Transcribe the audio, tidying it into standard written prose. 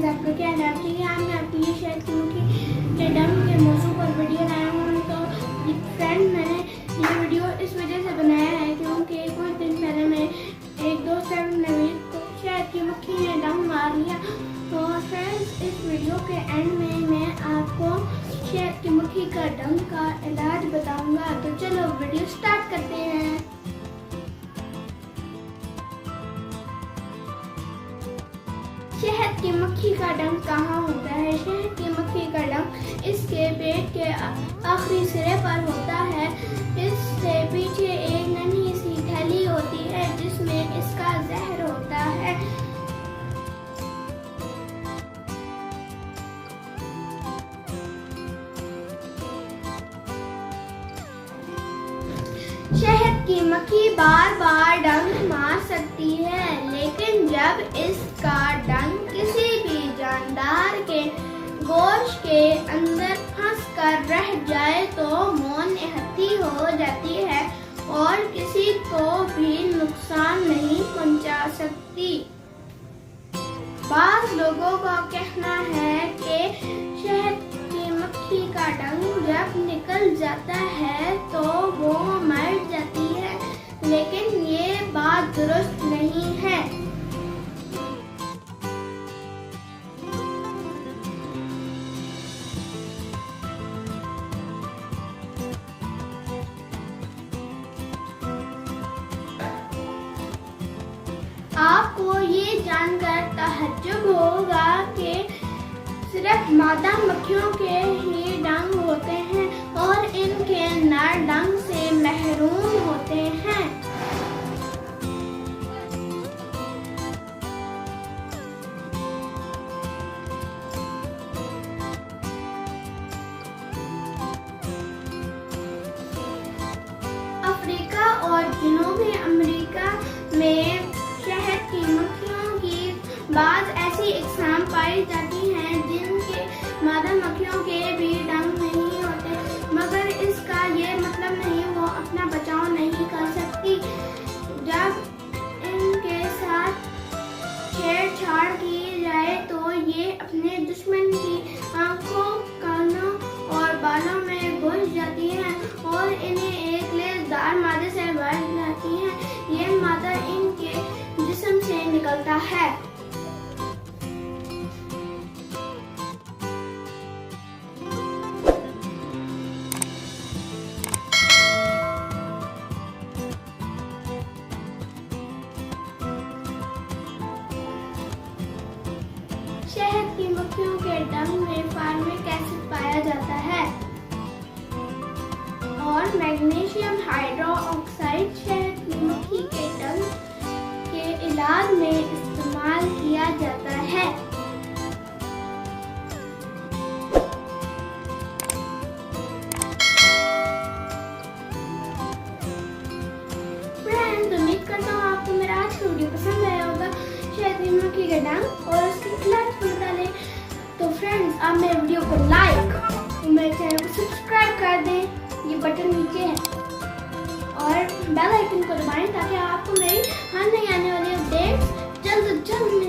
Friends, आप लोग क्या हाल है? ठीक है, आज मैं आपके लिए शेयर करूँगी कि डंग के मौजू पर वीडियो लाया हूँ। तो फ्रेंड, मैंने ये वीडियो इस वजह से बनाया है क्योंकि कुछ दिन पहले मैं एक दोस्त से नवी को शहद की मक्खी ने डंग मार लिया। तो फ्रेंड्स, इस वीडियो के एंड में मैं आपको शहद की मक्खी का डंग का इलाज बताऊँगा। तो चलो वीडियो स्टार्ट करते हैं। शहद की मक्खी का डंग कहाँ होता है? शहद की मक्खी का डंग इसके पेट के आखिरी सिरे पर होता है। इससे पीछे एक नन्ही सी थैली होती है जिसमें इसका जहर होता है। शहद की मक्खी बार बार डंग मार सकती है, लेकिन जब इसका डंग किसी भी जानदार के गोश्त के अंदर फंस कर रह जाए तो मौत निहत्ती हो जाती है और किसी को भी नुकसान नहीं पहुंचा सकती। बाज़ लोगों का कहना है कि शहद की मक्खी का डंग जब निकल जाता है तो वो मर जाती है, लेकिन ये बात दुरुस्त नहीं है। आपको ये जानकर ताज्जुब होगा कि सिर्फ मादा मक्खियों के ही डंग होते हैं और इनके नर डंग से महरूम होते हैं। अफ्रीका और जनूबी अमेरिका में शहद की मक्खियों की बाज़ ऐसी अक़साम पाई जाती हैं जिनके मादा मक्खियों के भी डंग नहीं होते, मगर इसका ये मतलब नहीं वो अपना बचाव नहीं कर सकती। जब इनके साथ छेड़छाड़ की जाए तो ये अपने दुश्मन की आंखों, कानों और बालों में घुस जाती हैं और इन्हें एक लेसदार मादे से भर जाती हैं। ये मादा इनके जिस्म से निकलता है। शहद की मक्खियों के डंग में फार्मिक एसिड पाया जाता है और मैग्नीशियम हाइड्रोक्साइड शहद की मक्खी के डंग के इलाज में इस्तेमाल किया जाता है। फ्रेंड्स, उम्मीद करता हूँ आपको मेरा आज का वीडियो पसंद आया होगा। शहद की मक्खी का डंग और उसके इलाज को बताने। तो फ्रेंड्स, आप मेरे वीडियो को लाइक और मेरे चैनल को सब्सक्राइब कर दें, ये बटन नीचे है, और बेल आइकन को दबाएं ताकि आपको मेरी हर नई आने वाली अपडेट्स जल्द से जल्द